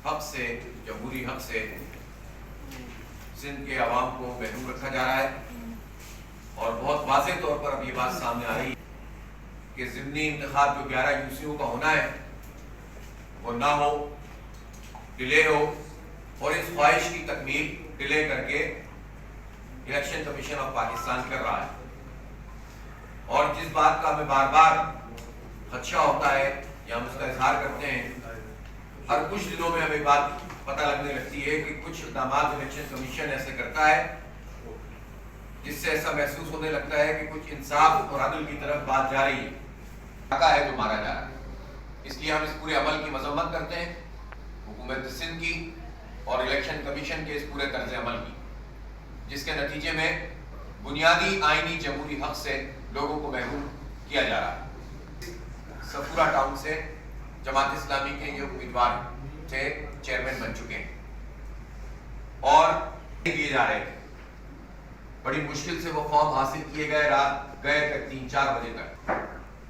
حق سے، جمہوری حق سے سندھ کے عوام کو محروم رکھا جا رہا ہے، اور بہت واضح طور پر اب یہ بات سامنے آ رہی ہے کہ ضمنی انتخاب جو 11 یوسیوں کا ہونا ہے وہ نہ ہو، ڈیلے ہو، اور اس خواہش کی تکمیل ڈیلے کر کے الیکشن کمیشن آف پاکستان کر رہا ہے۔ اور جس بات کا ہمیں بار بار خدشہ ہوتا ہے یا ہم اس کا اظہار کرتے ہیں، ہر کچھ دنوں میں ہمیں بات پتہ لگنے لگتی ہے کہ کچھ اقدامات الیکشن کمیشن ایسے کرتا ہے جس سے ایسا محسوس ہونے لگتا ہے کہ کچھ انصاف اور عدل کی طرف بات جا رہی ہے جو مارا جا رہا ہے۔ اس لیے ہم اس پورے عمل کی مذمت کرتے ہیں، حکومت سندھ کی اور الیکشن کمیشن کے اس پورے طرز عمل کی، جس کے نتیجے میں بنیادی آئینی جمہوری حق سے لوگوں کو محروم کیا جا رہا ہے۔ سفورہ ٹاؤن سے جماعت اسلامی کے یہ امیدوار تھے، چیئرمین بن چکے ہیں اور دیے جا رہے تھے، بڑی مشکل سے وہ فارم حاصل کیے گئے، رات گئے تک 3-4 بجے تک۔